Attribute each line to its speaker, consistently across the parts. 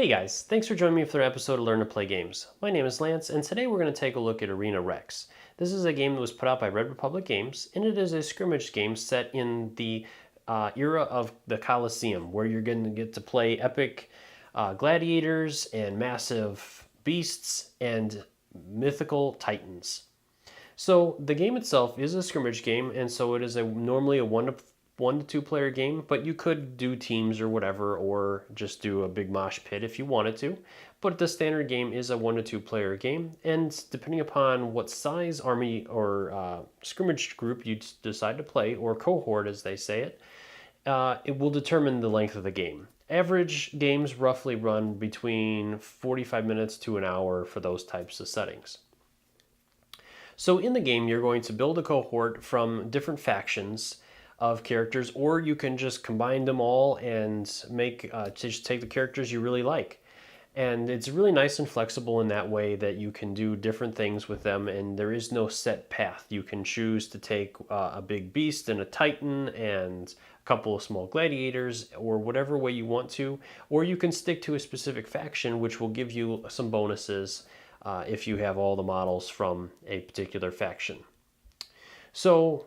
Speaker 1: Hey guys, thanks for joining me for another episode of Learn to Play Games. My name is Lance, and today we're going to take a look at Arena Rex. This is a game that was put out by Red Republic Games, and it is a scrimmage game set in the era of the Colosseum, where you're going to get to play epic gladiators and massive beasts and mythical titans. So the game itself is a scrimmage game, and so it is normally a one to two player game, but you could do teams or whatever, or just do a big mosh pit if you wanted to. But the standard game is a one to two player game, and depending upon what size army or scrimmage group you decide to play, or cohort as they say it will determine the length of the game. Average games roughly run between 45 minutes to an hour for those types of settings. So in the game, you're going to build a cohort from different factions of characters, or you can just combine them all and make just take the characters you really like. And it's really nice and flexible in that way that you can do different things with them, and there is no set path. You can choose to take a big beast and a titan and a couple of small gladiators, or whatever way you want to, or you can stick to a specific faction, which will give you some bonuses if you have all the models from a particular faction. So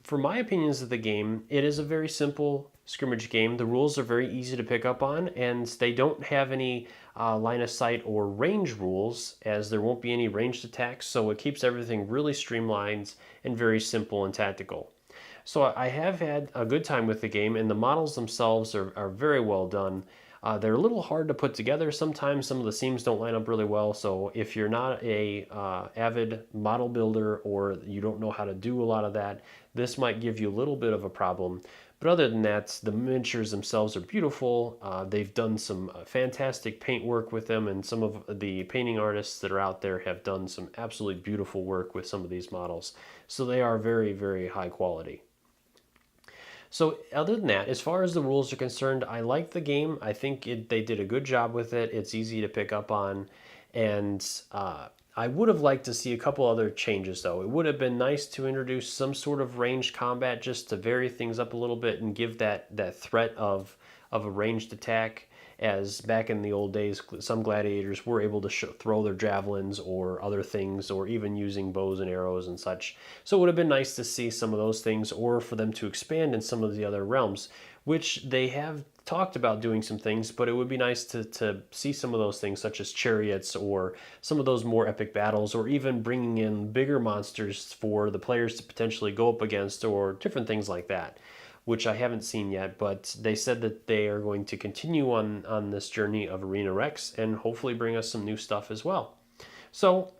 Speaker 1: for my opinions of the game, it is a very simple scrimmage game. The rules are very easy to pick up on, and they don't have any line of sight or range rules, as there won't be any ranged attacks, so it keeps everything really streamlined and very simple and tactical. So I have had a good time with the game, and the models themselves are very well done. They're a little hard to put together. Sometimes some of the seams don't line up really well, so if you're not a avid model builder, or you don't know how to do a lot of that, this might give you a little bit of a problem. But other than that, the miniatures themselves are beautiful. They've done some fantastic paint work with them, and some of the painting artists that are out there have done some absolutely beautiful work with some of these models. So they are very, very high quality. So other than that, as far as the rules are concerned, I like the game. I think they did a good job with it. It's easy to pick up on, and I would have liked to see a couple other changes, though. It would have been nice to introduce some sort of ranged combat just to vary things up a little bit and give that threat of a ranged attack, as back in the old days, some gladiators were able to throw their javelins or other things, or even using bows and arrows and such. So it would have been nice to see some of those things, or for them to expand in some of the other realms, which they have talked about doing some things, but it would be nice to see some of those things, such as chariots or some of those more epic battles, or even bringing in bigger monsters for the players to potentially go up against, or different things like that, which I haven't seen yet. But they said that they are going to continue on this journey of Arena Rex and hopefully bring us some new stuff as well. So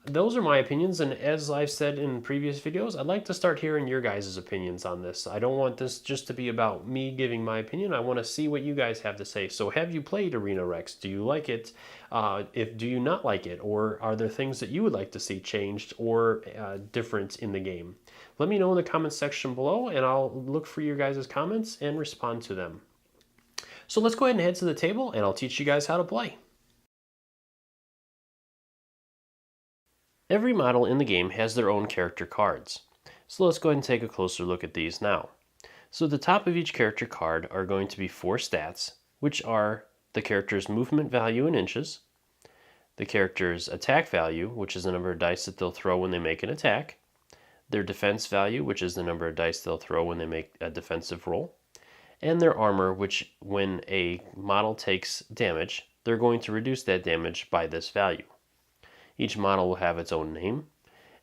Speaker 1: those are my opinions, and as I've said in previous videos, I'd like to start hearing your guys' opinions on this. I don't want this just to be about me giving my opinion. I want to see what you guys have to say. So have you played Arena Rex? Do you like it? Do you not like it? Or are there things that you would like to see changed or different in the game? Let me know in the comments section below, and I'll look for your guys' comments and respond to them. So let's go ahead and head to the table, and I'll teach you guys how to play. Every model in the game has their own character cards. So let's go ahead and take a closer look at these now. So at the top of each character card are going to be 4 stats, which are the character's movement value in inches, the character's attack value, which is the number of dice that they'll throw when they make an attack, their defense value, which is the number of dice they'll throw when they make a defensive roll, and their armor, which when a model takes damage, they're going to reduce that damage by this value. Each model will have its own name,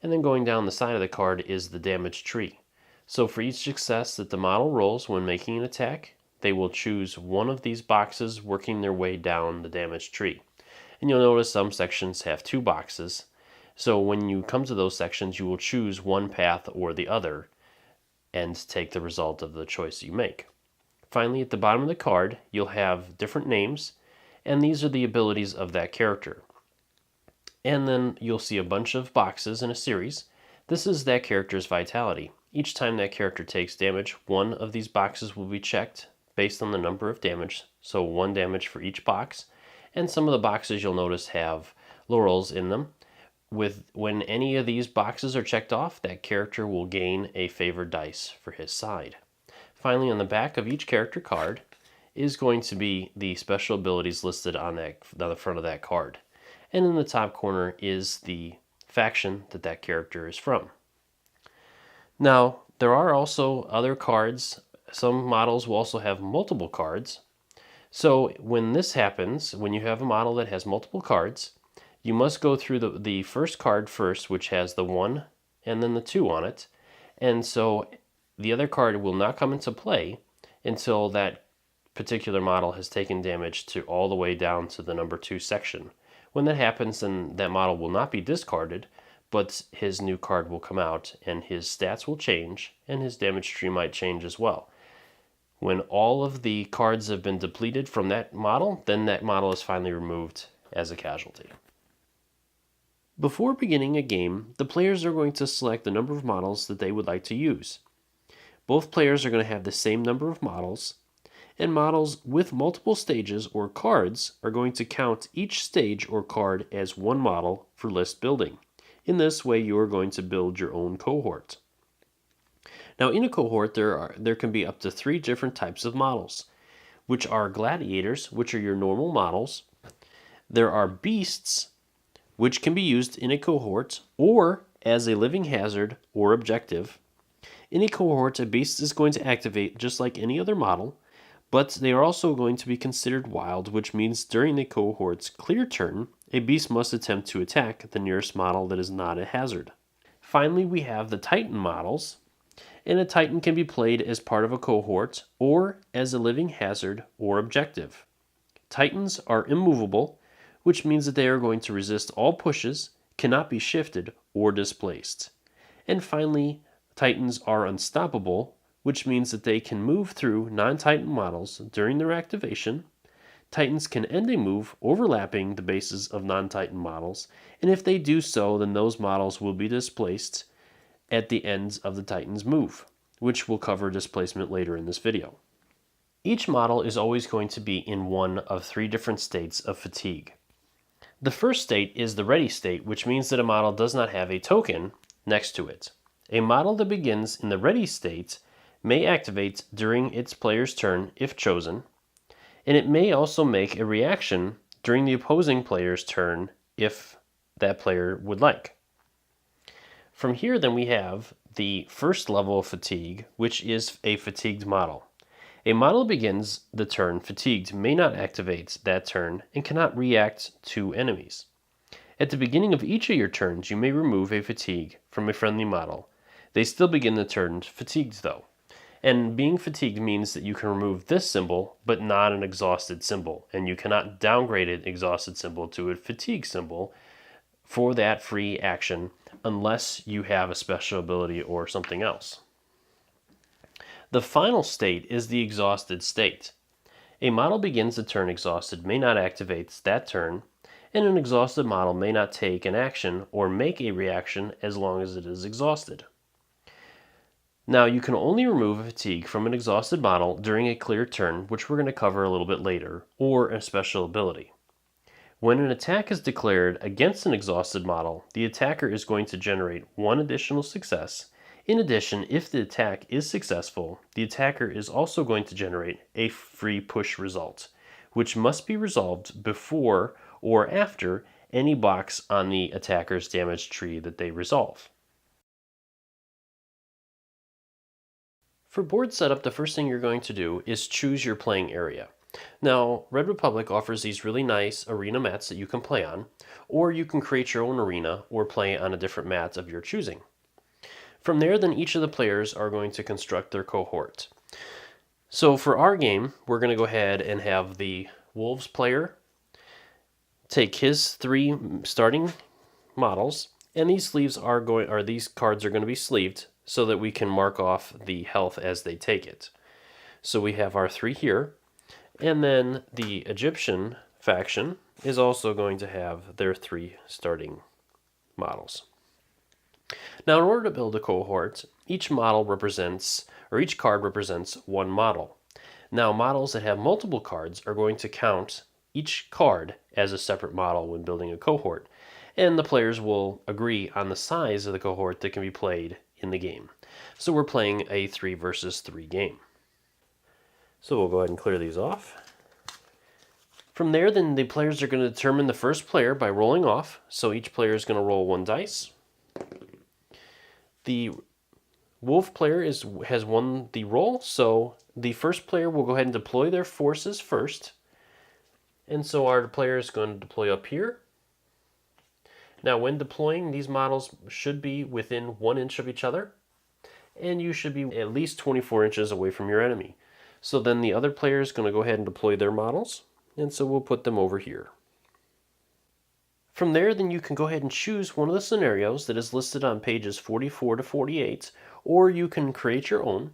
Speaker 1: and then going down the side of the card is the damage tree. So for each success that the model rolls when making an attack, they will choose one of these boxes working their way down the damage tree. And you'll notice some sections have 2 boxes, so when you come to those sections, you will choose one path or the other and take the result of the choice you make. Finally, at the bottom of the card, you'll have different names, and these are the abilities of that character. And then you'll see a bunch of boxes in a series. This is that character's vitality. Each time that character takes damage, one of these boxes will be checked based on the number of damage, so 1 damage for each box. And some of the boxes you'll notice have laurels in them. When any of these boxes are checked off, that character will gain a favored dice for his side. Finally, on the back of each character card is going to be the special abilities listed on the front of that card. And in the top corner is the faction that that character is from. Now, there are also other cards. Some models will also have multiple cards. So when this happens, when you have a model that has multiple cards, you must go through the first card first, which has the 1 and then the 2 on it. And so the other card will not come into play until that particular model has taken damage to all the way down to the number 2 section. When that happens, then that model will not be discarded, but his new card will come out and his stats will change and his damage tree might change as well. When all of the cards have been depleted from that model, then that model is finally removed as a casualty. Before beginning a game, the players are going to select the number of models that they would like to use. Both players are going to have the same number of models, and models with multiple stages or cards are going to count each stage or card as one model for list building. In this way, you are going to build your own cohort. Now, in a cohort, there can be up to 3 different types of models, which are gladiators, which are your normal models. There are beasts, which can be used in a cohort or as a living hazard or objective. In a cohort, a beast is going to activate just like any other model, but they are also going to be considered wild, which means during the cohort's clear turn, a beast must attempt to attack the nearest model that is not a hazard. Finally, we have the Titan models, and a Titan can be played as part of a cohort or as a living hazard or objective. Titans are immovable, which means that they are going to resist all pushes, cannot be shifted or displaced. And finally, Titans are unstoppable, which means that they can move through non-Titan models during their activation. Titans can end a move overlapping the bases of non-Titan models, and if they do so, then those models will be displaced at the ends of the Titan's move, which we'll cover displacement later in this video. Each model is always going to be in one of 3 different states of fatigue. The first state is the ready state, which means that a model does not have a token next to it. A model that begins in the ready state may activate during its player's turn if chosen, and it may also make a reaction during the opposing player's turn if that player would like. From here then we have the first level of fatigue, which is a fatigued model. A model begins the turn fatigued may not activate that turn and cannot react to enemies. At the beginning of each of your turns, you may remove a fatigue from a friendly model. They still begin the turn fatigued though. And being fatigued means that you can remove this symbol, but not an exhausted symbol. And you cannot downgrade an exhausted symbol to a fatigue symbol for that free action unless you have a special ability or something else. The final state is the exhausted state. A model begins the turn exhausted may not activate that turn, and an exhausted model may not take an action or make a reaction as long as it is exhausted. Now, you can only remove a fatigue from an exhausted model during a clear turn, which we're going to cover a little bit later, or a special ability. When an attack is declared against an exhausted model, the attacker is going to generate 1 additional success. In addition, if the attack is successful, the attacker is also going to generate a free push result, which must be resolved before or after any box on the attacker's damage tree that they resolve. For board setup, the first thing you're going to do is choose your playing area. Now, Red Republic offers these really nice arena mats that you can play on, or you can create your own arena or play on a different mat of your choosing. From there, then each of the players are going to construct their cohort. So for our game, we're going to go ahead and have the Wolves player take his 3 starting models, and these sleeves these cards are going to be sleeved so that we can mark off the health as they take it. So we have our 3 here, and then the Egyptian faction is also going to have their 3 starting models. Now, in order to build a cohort, each card represents 1 model. Now, models that have multiple cards are going to count each card as a separate model when building a cohort, and the players will agree on the size of the cohort that can be played in the game. So we're playing a 3 versus 3 game. So we'll go ahead and clear these off. From there, then the players are going to determine the first player by rolling off. So each player is going to roll 1 dice. The wolf player has won the roll, so the first player will go ahead and deploy their forces first. And so our player is going to deploy up here. Now when deploying, these models should be within 1 inch of each other, and you should be at least 24 inches away from your enemy. So then the other player is going to go ahead and deploy their models, and so we'll put them over here. From there, then you can go ahead and choose one of the scenarios that is listed on pages 44 to 48, or you can create your own.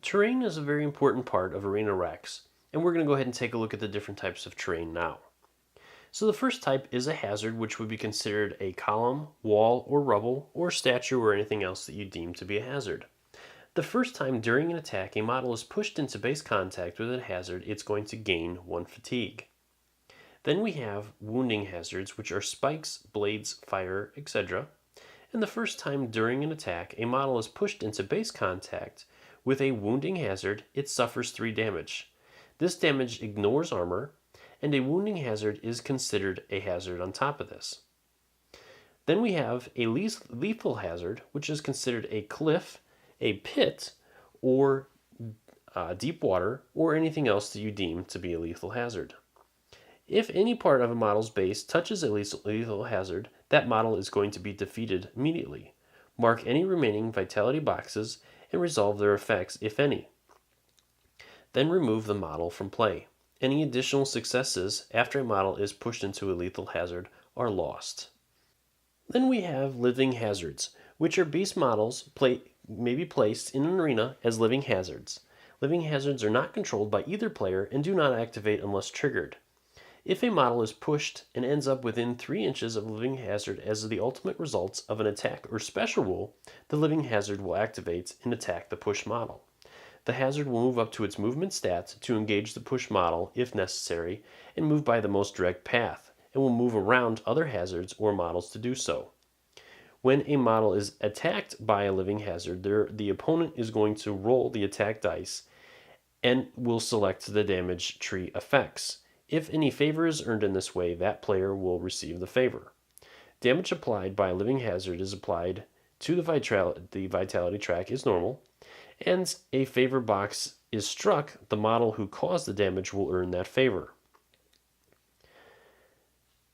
Speaker 1: Terrain is a very important part of Arena Rex, and we're going to go ahead and take a look at the different types of terrain now. So the first type is a hazard, which would be considered a column, wall, or rubble, or statue, or anything else that you deem to be a hazard. The first time during an attack a model is pushed into base contact with a hazard, it's going to gain 1 fatigue. Then we have wounding hazards, which are spikes, blades, fire, etc. And the first time during an attack a model is pushed into base contact with a wounding hazard, it suffers 3 damage. This damage ignores armor, and a wounding hazard is considered a hazard on top of this. Then we have a lethal hazard, which is considered a cliff, a pit, or deep water, or anything else that you deem to be a lethal hazard. If any part of a model's base touches a lethal hazard, that model is going to be defeated immediately. Mark any remaining vitality boxes and resolve their effects, if any. Then remove the model from play. Any additional successes after a model is pushed into a lethal hazard are lost. Then we have living hazards, which are beast models may be placed in an arena as living hazards. Living hazards are not controlled by either player and do not activate unless triggered. If a model is pushed and ends up within 3 inches of a living hazard as the ultimate results of an attack or special rule, the living hazard will activate and attack the pushed model. The hazard will move up to its movement stat to engage the pushed model if necessary and move by the most direct path, and will move around other hazards or models to do so. When a model is attacked by a living hazard, the opponent is going to roll the attack dice and will select the damage tree effects. If any favor is earned in this way, that player will receive the favor. Damage applied by a living hazard is applied to the vitality track is normal, and a favor box is struck, the model who caused the damage will earn that favor.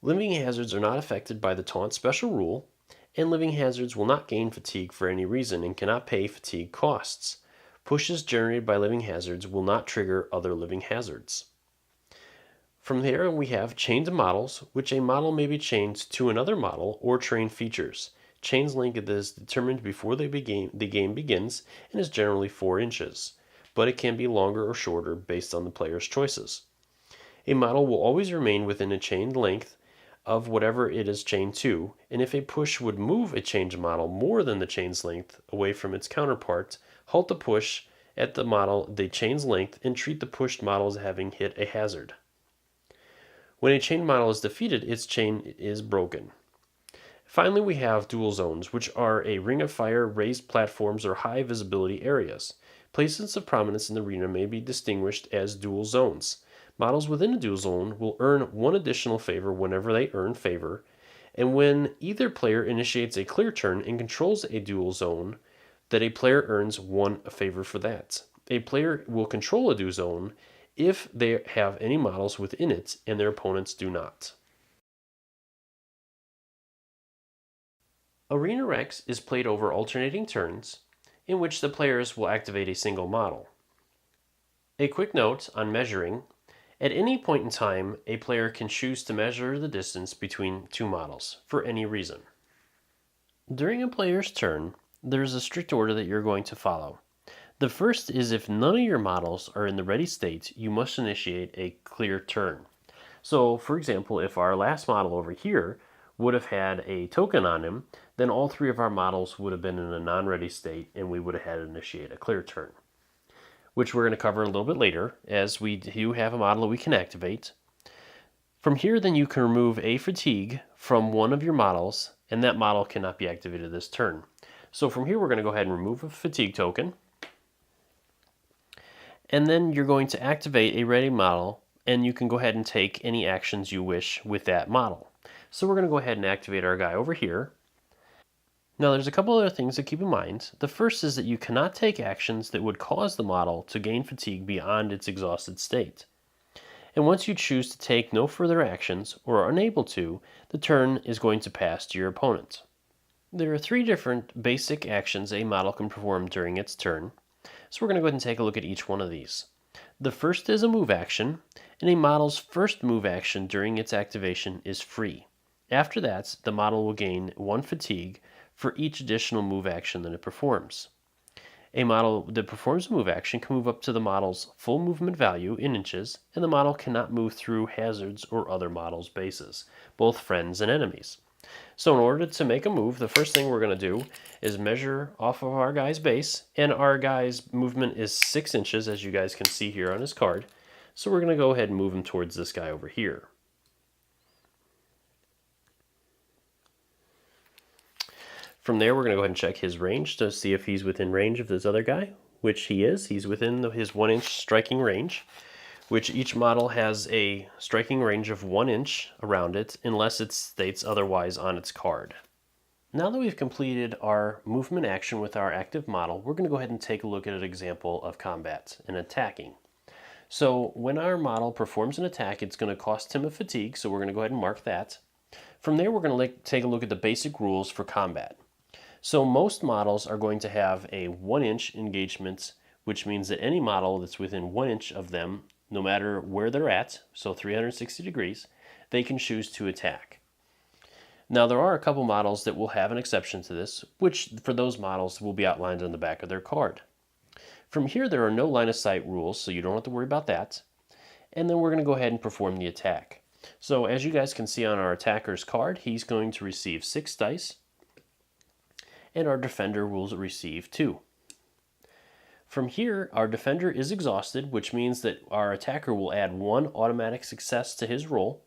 Speaker 1: Living hazards are not affected by the taunt special rule, and living hazards will not gain fatigue for any reason and cannot pay fatigue costs. Pushes generated by living hazards will not trigger other living hazards. From there we have chained models, which a model may be chained to another model or train features. Chain's length is determined before the game begins and is generally 4 inches, but it can be longer or shorter based on the player's choices. A model will always remain within a chained length of whatever it is chained to, and if a push would move a chained model more than the chain's length away from its counterpart, halt the push at the chain's length and treat the pushed model as having hit a hazard. When a chained model is defeated, its chain is broken. Finally, we have dual zones, which are a ring of fire, raised platforms, or high visibility areas. Places of prominence in the arena may be distinguished as dual zones. Models within a dual zone will earn 1 additional favor whenever they earn favor, and when either player initiates a clear turn and controls a dual zone, that a player earns 1 favor for that. A player will control a dual zone if they have any models within it and their opponents do not. Arena Rex is played over alternating turns, in which the players will activate a single model. A quick note on measuring: at any point in time, a player can choose to measure the distance between 2 models, for any reason. During a player's turn, there's a strict order that you're going to follow. The first is if none of your models are in the ready state, you must initiate a clear turn. So, for example, if our last model over here would have had a token on him, then all 3 of our models would have been in a non-ready state and we would have had to initiate a clear turn, which we're going to cover a little bit later as we do have a model that we can activate. From here, then you can remove a fatigue from one of your models, and that model cannot be activated this turn. So from here, we're going to go ahead and remove a fatigue token. And then you're going to activate a ready model, and you can go ahead and take any actions you wish with that model. So we're going to go ahead and activate our guy over here. Now there's a couple other things to keep in mind. The first is that you cannot take actions that would cause the model to gain fatigue beyond its exhausted state. And once you choose to take no further actions, or are unable to, the turn is going to pass to your opponent. There are 3 different basic actions a model can perform during its turn, so we're going to go ahead and take a look at each one of these. The first is a move action, and a model's first move action during its activation is free. After that, the model will gain 1 fatigue for each additional move action that it performs. A model that performs a move action can move up to the model's full movement value in inches, and the model cannot move through hazards or other models' bases, both friends and enemies. So in order to make a move, the first thing we're going to do is measure off of our guy's base, and our guy's movement is 6 inches, as you guys can see here on his card. So we're going to go ahead and move him towards this guy over here. From there, we're going to go ahead and check his range to see if he's within range of this other guy, which he is. He's within his 1-inch striking range, which each model has a striking range of 1 inch around it, unless it states otherwise on its card. Now that we've completed our movement action with our active model, we're going to go ahead and take a look at an example of combat and attacking. So when our model performs an attack, it's going to cost him a fatigue, so we're going to go ahead and mark that. From there, we're going to take a look at the basic rules for combat. So most models are going to have a 1-inch engagement, which means that any model that's within 1 inch of them, no matter where they're at, so 360 degrees, they can choose to attack. Now there are a couple models that will have an exception to this, which for those models will be outlined on the back of their card. From here, there are no line of sight rules, so you don't have to worry about that. And then we're going to go ahead and perform the attack. So as you guys can see on our attacker's card, he's going to receive 6 dice, and our defender will receive 2. From here, our defender is exhausted, which means that our attacker will add 1 automatic success to his roll,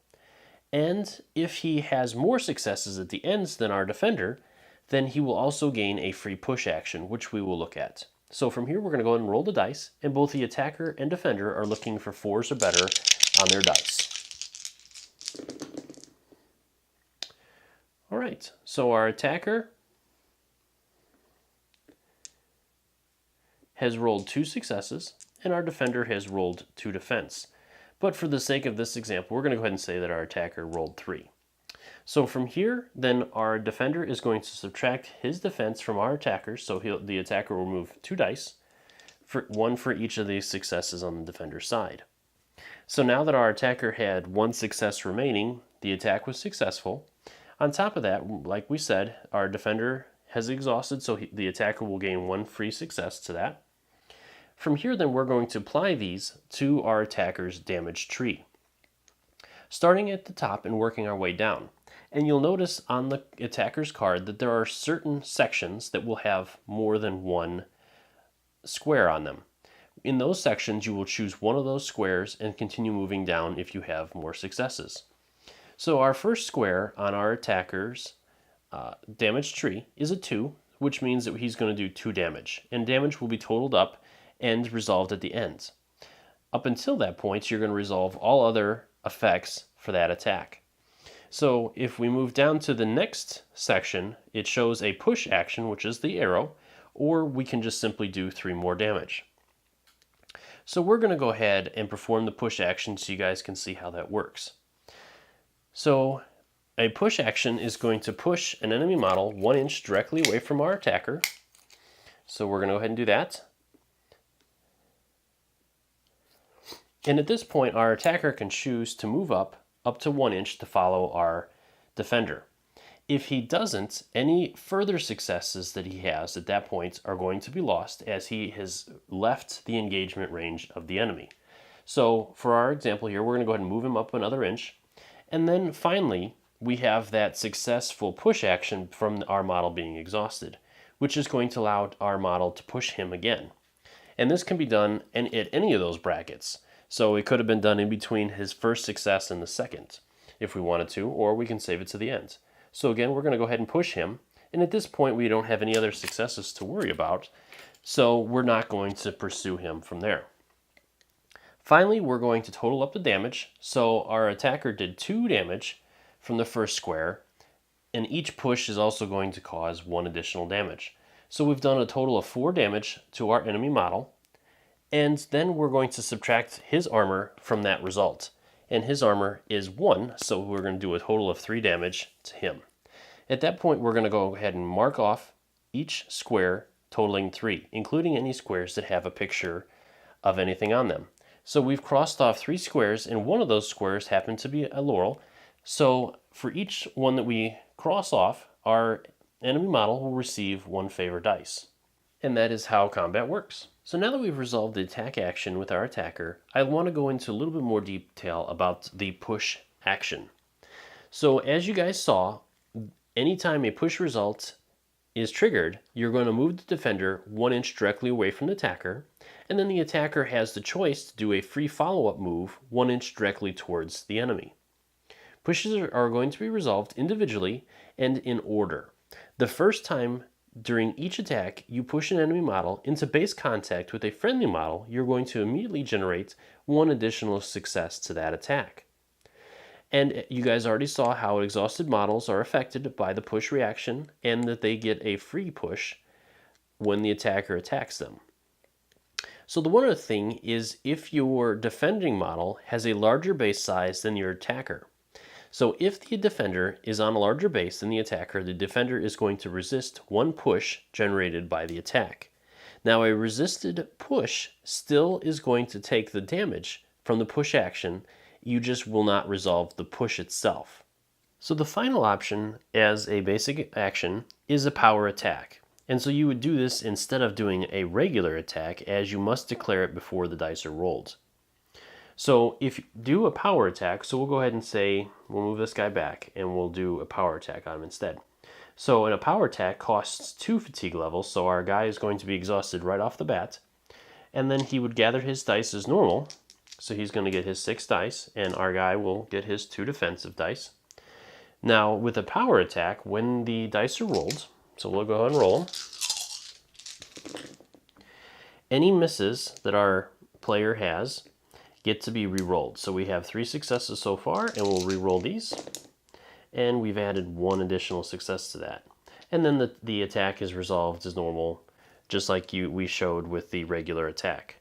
Speaker 1: and if he has more successes at the ends than our defender, then he will also gain a free push action, which we will look at. So from here, we're going to go ahead and roll the dice, and both the attacker and defender are looking for 4s or better on their dice. All right, so our attacker has rolled 2 successes, and our defender has rolled 2 defense. But for the sake of this example, we're going to go ahead and say that our attacker rolled 3. So from here, then our defender is going to subtract his defense from our attacker, so the attacker will move 2 dice, 1 for each of these successes on the defender's side. So now that our attacker had 1 success remaining, the attack was successful. On top of that, like we said, our defender has exhausted, so the attacker will gain 1 free success to that. From here, then, we're going to apply these to our attacker's damage tree, starting at the top and working our way down. And you'll notice on the attacker's card that there are certain sections that will have more than 1 square on them. In those sections, you will choose one of those squares and continue moving down if you have more successes. So our first square on our attacker's damage tree is a 2, which means that he's going to do 2 damage, and damage will be totaled up and resolved at the end. Up until that point, you're going to resolve all other effects for that attack. So if we move down to the next section, it shows a push action, which is the arrow, or we can just simply do 3 more damage. So we're going to go ahead and perform the push action so you guys can see how that works. So a push action is going to push an enemy model 1 inch directly away from our attacker. So we're going to go ahead and do that. And at this point, our attacker can choose to move up to 1 inch to follow our defender. If he doesn't, any further successes that he has at that point are going to be lost, as he has left the engagement range of the enemy. So for our example here, we're going to go ahead and move him up another inch. And then finally, we have that successful push action from our model being exhausted, which is going to allow our model to push him again. And this can be done at any of those brackets. So it could have been done in between his first success and the second, if we wanted to, or we can save it to the end. So again, we're going to go ahead and push him. And at this point, we don't have any other successes to worry about, so we're not going to pursue him from there. Finally, we're going to total up the damage. So our attacker did 2 damage from the first square, and each push is also going to cause 1 additional damage. So we've done a total of 4 damage to our enemy model, and then we're going to subtract his armor from that result. And his armor is 1, so we're going to do a total of 3 damage to him. At that point, we're going to go ahead and mark off each square totaling 3, including any squares that have a picture of anything on them. So we've crossed off 3 squares, and one of those squares happened to be a laurel. So for each one that we cross off, our enemy model will receive 1 favor dice. And that is how combat works. So now that we've resolved the attack action with our attacker, I want to go into a little bit more detail about the push action. So as you guys saw, anytime a push result is triggered, you're going to move the defender 1 inch directly away from the attacker, and then the attacker has the choice to do a free follow-up move 1 inch directly towards the enemy. Pushes are going to be resolved individually and in order. The first time during each attack you push an enemy model into base contact with a friendly model, you're going to immediately generate 1 additional success to that attack. And you guys already saw how exhausted models are affected by the push reaction and that they get a free push when the attacker attacks them. So the one other thing is if your defending model has a larger base size than your attacker. So if the defender is on a larger base than the attacker, the defender is going to resist 1 push generated by the attack. Now a resisted push still is going to take the damage from the push action, you just will not resolve the push itself. So the final option as a basic action is a power attack. And so you would do this instead of doing a regular attack, as you must declare it before the dice are rolled. So if you do a power attack, so we'll go ahead and say, we'll move this guy back and we'll do a power attack on him instead. So in a power attack costs 2 fatigue levels, so our guy is going to be exhausted right off the bat. And then he would gather his dice as normal, so he's going to get his 6 dice, and our guy will get his 2 defensive dice. Now with a power attack, when the dice are rolled, so we'll go ahead and roll them. Any misses that our player has get to be re-rolled. So we have 3 successes so far, and we'll re-roll these. And we've added 1 additional success to that. And then the attack is resolved as normal, just like we showed with the regular attack.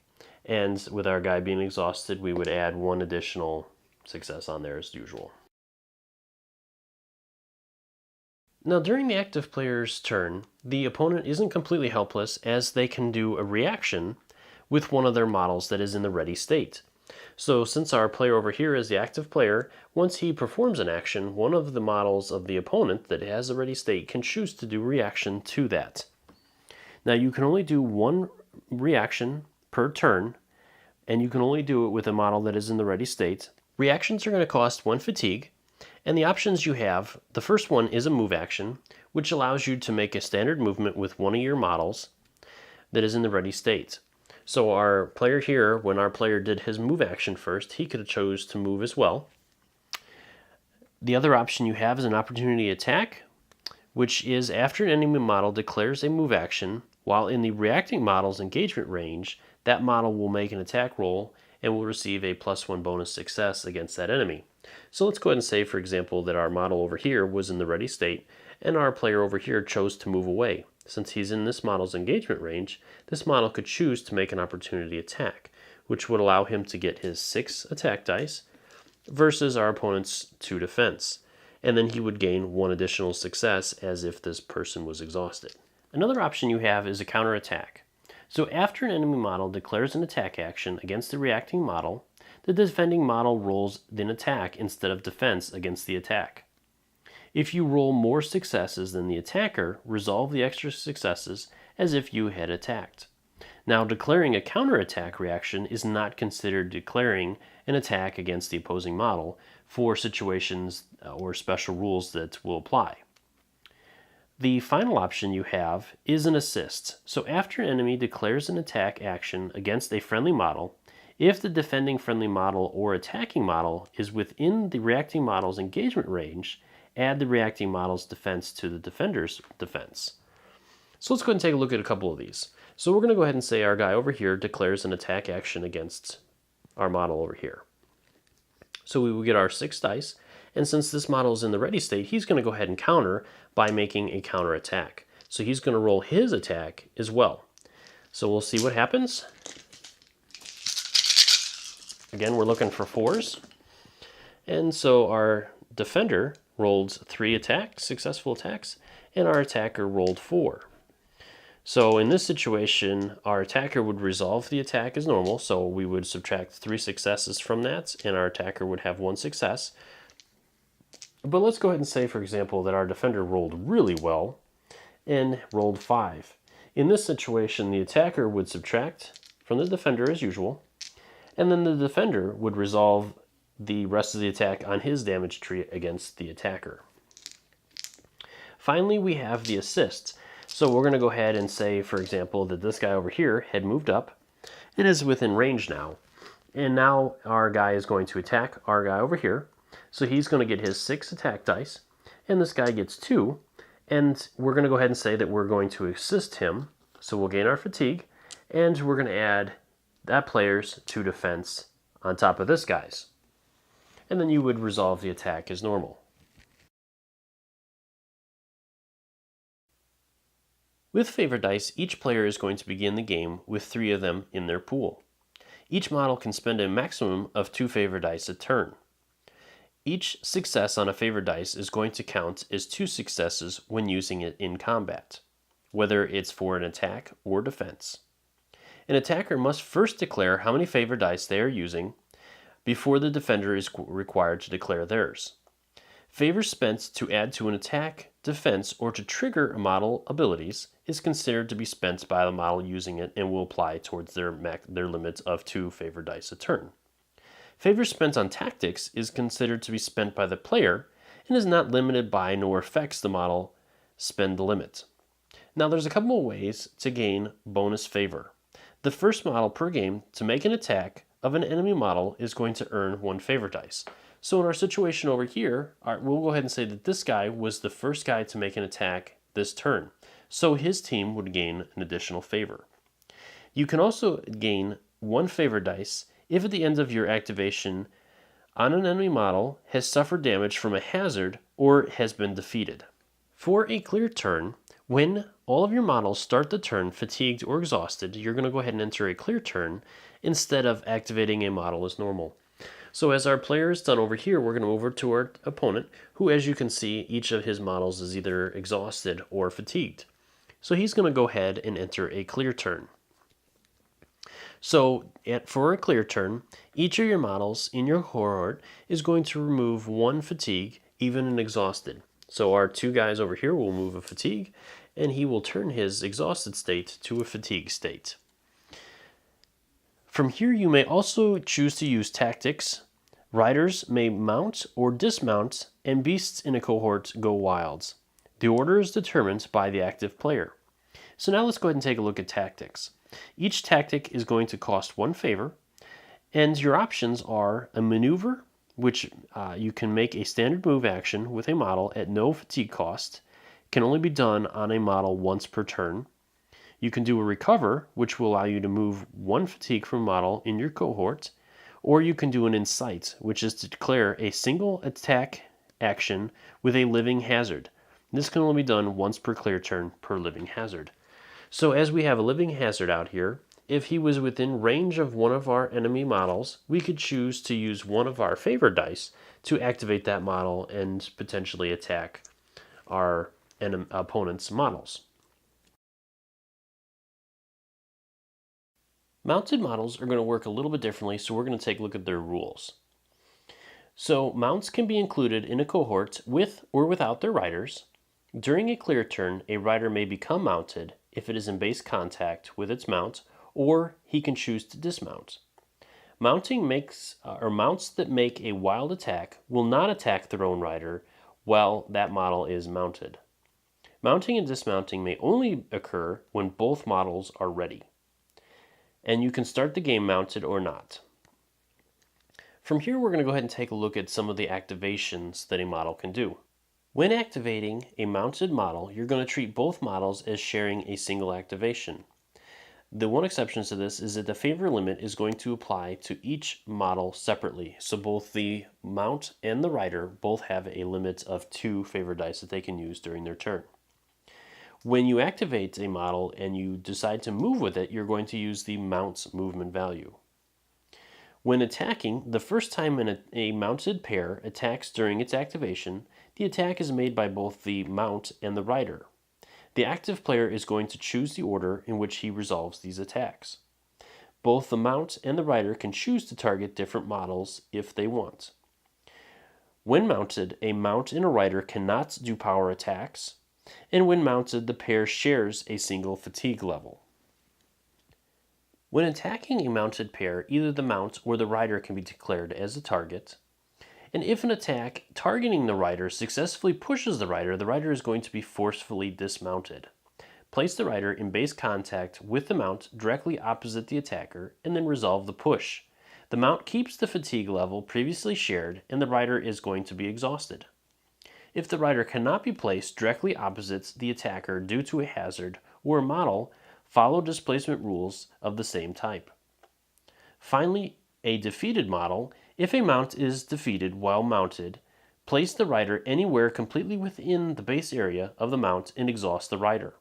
Speaker 1: And with our guy being exhausted, we would add 1 additional success on there as usual. Now during the active player's turn, the opponent isn't completely helpless, as they can do a reaction with one of their models that is in the ready state. So since our player over here is the active player, once he performs an action, one of the models of the opponent that has a ready state can choose to do a reaction to that. Now you can only do 1 reaction per turn, and you can only do it with a model that is in the ready state. Reactions are going to cost 1 fatigue, and the options you have, the first one is a move action, which allows you to make a standard movement with one of your models that is in the ready state. So our player here, when our player did his move action first, he could have chose to move as well. The other option you have is an opportunity attack, which is after an enemy model declares a move action, while in the reacting model's engagement range, that model will make an attack roll and will receive a +1 bonus success against that enemy. So let's go ahead and say, for example, that our model over here was in the ready state, and our player over here chose to move away. Since he's in this model's engagement range, this model could choose to make an opportunity attack, which would allow him to get his 6 attack dice versus our opponent's 2 defense. And then he would gain 1 additional success as if this person was exhausted. Another option you have is a counterattack. So after an enemy model declares an attack action against the reacting model, the defending model rolls an attack instead of defense against the attack. If you roll more successes than the attacker, resolve the extra successes as if you had attacked. Now, declaring a counterattack reaction is not considered declaring an attack against the opposing model for situations or special rules that will apply. The final option you have is an assist. So after an enemy declares an attack action against a friendly model, if the defending friendly model or attacking model is within the reacting model's engagement range, add the reacting model's defense to the defender's defense. So let's go ahead and take a look at a couple of these. So we're going to go ahead and say our guy over here declares an attack action against our model over here. So we will get our 6 dice, and since this model is in the ready state, he's going to go ahead and counter by making a counter attack. So he's going to roll his attack as well. So we'll see what happens. Again, we're looking for 4s. And so our defender rolled 3 attacks, successful attacks, and our attacker rolled 4. So in this situation, our attacker would resolve the attack as normal, so we would subtract 3 successes from that, and our attacker would have 1 success. But let's go ahead and say, for example, that our defender rolled really well and rolled 5. In this situation, the attacker would subtract from the defender as usual, and then the defender would resolve the rest of the attack on his damage tree against the attacker. Finally, we have the assists. So we're going to go ahead and say, for example, that this guy over here had moved up and is within range now. And now our guy is going to attack our guy over here. So he's going to get his 6 attack dice, and this guy gets 2. And we're going to go ahead and say that we're going to assist him. So we'll gain our fatigue, and we're going to add that player's 2 defense on top of this guy's. And then you would resolve the attack as normal. With favor dice, each player is going to begin the game with 3 of them in their pool. Each model can spend a maximum of 2 favor dice a turn. Each success on a favor dice is going to count as 2 successes when using it in combat, whether it's for an attack or defense. An attacker must first declare how many favor dice they are using before the defender is required to declare theirs. Favors spent to add to an attack, defense, or to trigger a model abilities is considered to be spent by the model using it and will apply towards their limit of 2 favor dice a turn. Favors spent on tactics is considered to be spent by the player and is not limited by nor affects the model spend limit. Now there's a couple of ways to gain bonus favor. The first model per game to make an attack of an enemy model is going to earn 1 favor dice. So in our situation over here, we'll go ahead and say that this guy was the first guy to make an attack this turn. So his team would gain an additional favor. You can also gain 1 favor dice if at the end of your activation on an enemy model has suffered damage from a hazard or has been defeated. For a clear turn, when all of your models start the turn fatigued or exhausted, you're going to go ahead and enter a clear turn instead of activating a model as normal. So as our player is done over here, we're going to move over to our opponent, who, as you can see, each of his models is either exhausted or fatigued. So he's going to go ahead and enter a clear turn. So for a clear turn, each of your models in your cohort is going to remove 1 fatigue, even in exhausted. So our 2 guys over here will move a fatigue, and he will turn his exhausted state to a fatigue state. From here, you may also choose to use tactics. Riders may mount or dismount, and beasts in a cohort go wilds. The order is determined by the active player. So now let's go ahead and take a look at tactics. Each tactic is going to cost 1 favor, and your options are a maneuver, which you can make a standard move action with a model at no fatigue cost, can only be done on a model once per turn. You can do a recover, which will allow you to move 1 fatigue from a model in your cohort, or you can do an incite, which is to declare a single attack action with a living hazard. This can only be done once per clear turn per living hazard. So as we have a living hazard out here, if he was within range of one of our enemy models, we could choose to use one of our favor dice to activate that model and potentially attack our opponent's models. Mounted models are going to work a little bit differently, so we're going to take a look at their rules. So mounts can be included in a cohort with or without their riders. During a clear turn, a rider may become mounted if it is in base contact with its mount, or he can choose to dismount. Mounts that make a wild attack will not attack their own rider while that model is mounted. Mounting and dismounting may only occur when both models are ready. And you can start the game mounted or not. From here, we're going to go ahead and take a look at some of the activations that a model can do. When activating a mounted model, you're going to treat both models as sharing a single activation. The one exception to this is that the favor limit is going to apply to each model separately. So both the mount and the rider both have a limit of 2 favor dice that they can use during their turn. When you activate a model and you decide to move with it, you're going to use the mount's movement value. When attacking, the first time a mounted pair attacks during its activation, the attack is made by both the mount and the rider. The active player is going to choose the order in which he resolves these attacks. Both the mount and the rider can choose to target different models if they want. When mounted, a mount and a rider cannot do power attacks, and when mounted, the pair shares a single fatigue level. When attacking a mounted pair, either the mount or the rider can be declared as a target. And if an attack targeting the rider successfully pushes the rider is going to be forcefully dismounted. Place the rider in base contact with the mount directly opposite the attacker, and then resolve the push. The mount keeps the fatigue level previously shared, and the rider is going to be exhausted. If the rider cannot be placed directly opposite the attacker due to a hazard or a model, follow displacement rules of the same type. Finally, a defeated model. If a mount is defeated while mounted, place the rider anywhere completely within the base area of the mount and exhaust the rider.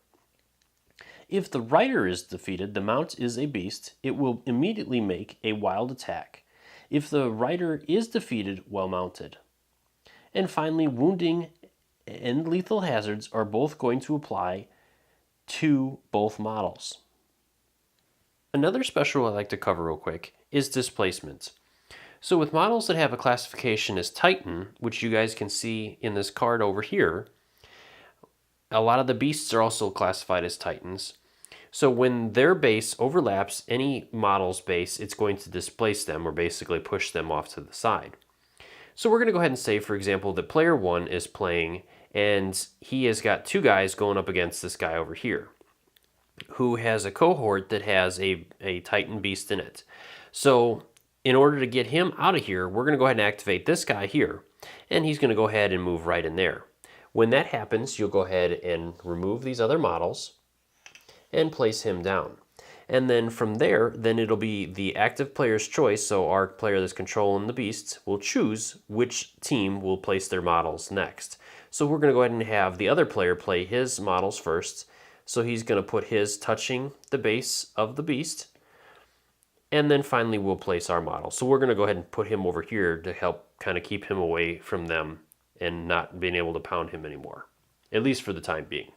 Speaker 1: If the rider is defeated, the mount is a beast. It will immediately make a wild attack if the rider is defeated while mounted. And finally, wounding and lethal hazards are both going to apply to both models. Another special I'd like to cover real quick is displacement. So with models that have a classification as Titan, which you guys can see in this card over here, a lot of the beasts are also classified as Titans. So when their base overlaps any model's base, it's going to displace them or basically push them off to the side. So we're going to go ahead and say, for example, that player 1 is playing and he has got 2 guys going up against this guy over here who has a cohort that has a Titan beast in it. So in order to get him out of here, we're going to go ahead and activate this guy here, and he's going to go ahead and move right in there. When that happens, you'll go ahead and remove these other models and place him down. And then from there, then it'll be the active player's choice, so our player that's controlling the beasts will choose which team will place their models next. So we're going to go ahead and have the other player play his models first, so he's going to put his touching the base of the beast. And then finally, we'll place our model. So we're going to go ahead and put him over here to help kind of keep him away from them and not being able to pound him anymore, at least for the time being.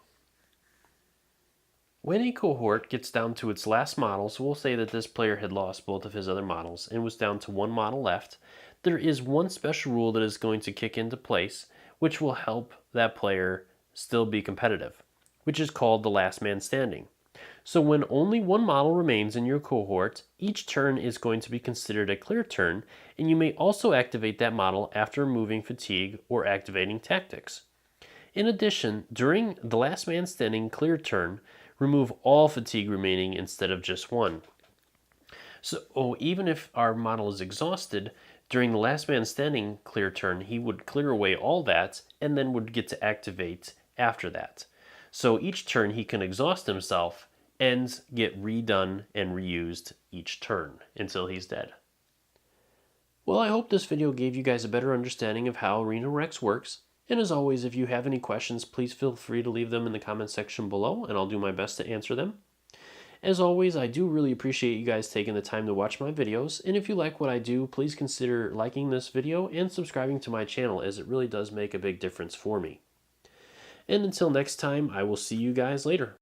Speaker 1: When a cohort gets down to its last models, we'll say that this player had lost both of his other models and was down to 1 model left. There is one special rule that is going to kick into place, which will help that player still be competitive, which is called the last man standing. So when only 1 model remains in your cohort, each turn is going to be considered a clear turn, and you may also activate that model after removing fatigue or activating tactics. In addition, during the last man standing clear turn, remove all fatigue remaining instead of just 1. So even if our model is exhausted, during the last man standing clear turn, he would clear away all that and then would get to activate after that. So each turn he can exhaust himself and get redone and reused each turn until he's dead. Well, I hope this video gave you guys a better understanding of how Arena Rex works. And as always, if you have any questions, please feel free to leave them in the comment section below, and I'll do my best to answer them. As always, I do really appreciate you guys taking the time to watch my videos, and if you like what I do, please consider liking this video and subscribing to my channel, as it really does make a big difference for me. And until next time, I will see you guys later.